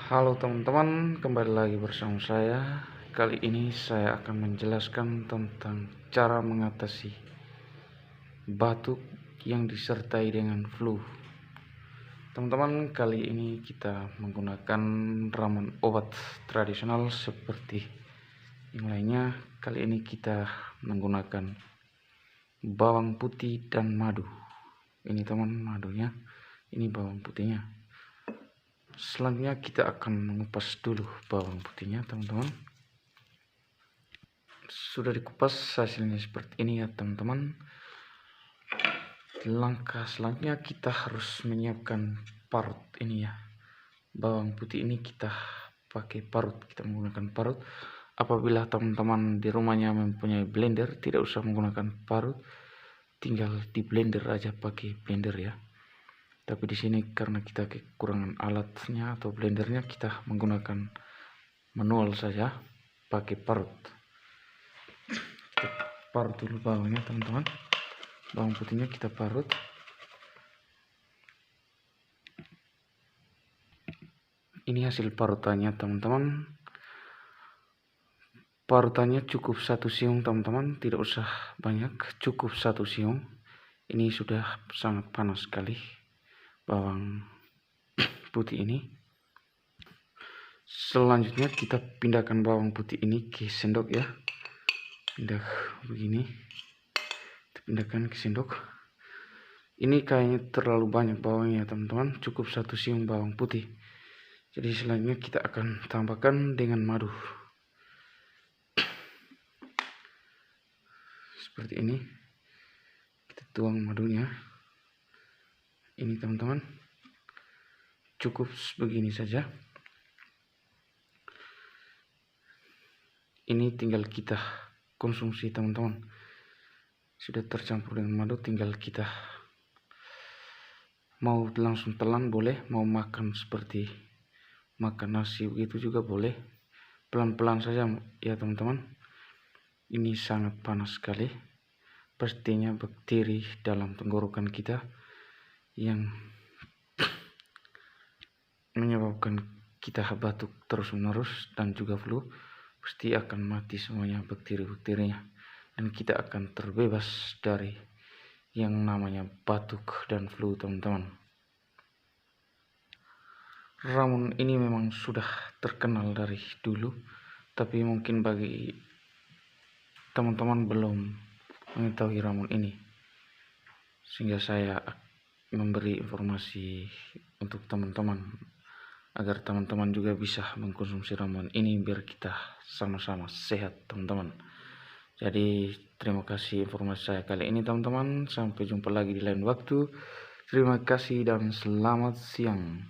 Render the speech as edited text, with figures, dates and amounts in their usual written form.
Halo teman-teman, kembali lagi bersama saya. Kali ini saya akan menjelaskan tentang cara mengatasi batuk yang disertai dengan flu. Teman-teman, kali ini kita menggunakan ramuan obat tradisional seperti yang lainnya. Kali ini kita menggunakan bawang putih dan madu. Ini teman madunya, ini bawang putihnya. Selanjutnya kita akan mengupas dulu bawang putihnya, teman-teman. Sudah dikupas, hasilnya seperti ini ya, teman-teman. Langkah selanjutnya kita harus menyiapkan parut ini ya. Bawang putih ini kita pakai parut, kita menggunakan parut. Apabila teman-teman di rumahnya mempunyai blender, tidak usah menggunakan parut, tinggal di blender aja pakai blender ya. Tapi di sini karena kita kekurangan alatnya atau blendernya, kita menggunakan manual saja pakai parut. Kita parut dulu bawangnya, teman-teman. Bawang putihnya kita parut. Ini hasil parutannya, teman-teman. Parutannya cukup 1 siung, teman-teman, tidak usah banyak, cukup 1 siung. Ini sudah sangat panas sekali bawang putih ini. Selanjutnya kita pindahkan bawang putih ini ke sendok ya. Pindah begini, kita pindahkan ke sendok. Ini kayaknya terlalu banyak bawangnya, teman-teman, cukup 1 siung bawang putih. Jadi selanjutnya kita akan tambahkan dengan madu seperti ini. Kita tuang madunya ini, teman-teman, cukup begini saja. Ini tinggal kita konsumsi, teman-teman. Sudah tercampur dengan madu, tinggal kita mau langsung telan boleh, mau makan seperti makan nasi begitu juga boleh. Pelan-pelan saja ya, teman-teman. Ini sangat panas sekali. Pastinya bakteri dalam tenggorokan kita yang menyebabkan kita batuk terus-menerus dan juga flu, pasti akan mati semuanya bakteri-bakterinya, dan kita akan terbebas dari yang namanya batuk dan flu, teman-teman. Ramuan ini memang sudah terkenal dari dulu, tapi mungkin bagi teman-teman belum mengetahui ramuan ini, sehingga saya memberi informasi untuk teman-teman agar teman-teman juga bisa mengkonsumsi ramuan ini biar kita sama-sama sehat, teman-teman. Jadi terima kasih informasi saya kali ini, teman-teman. Sampai jumpa lagi di lain waktu. Terima kasih dan selamat siang.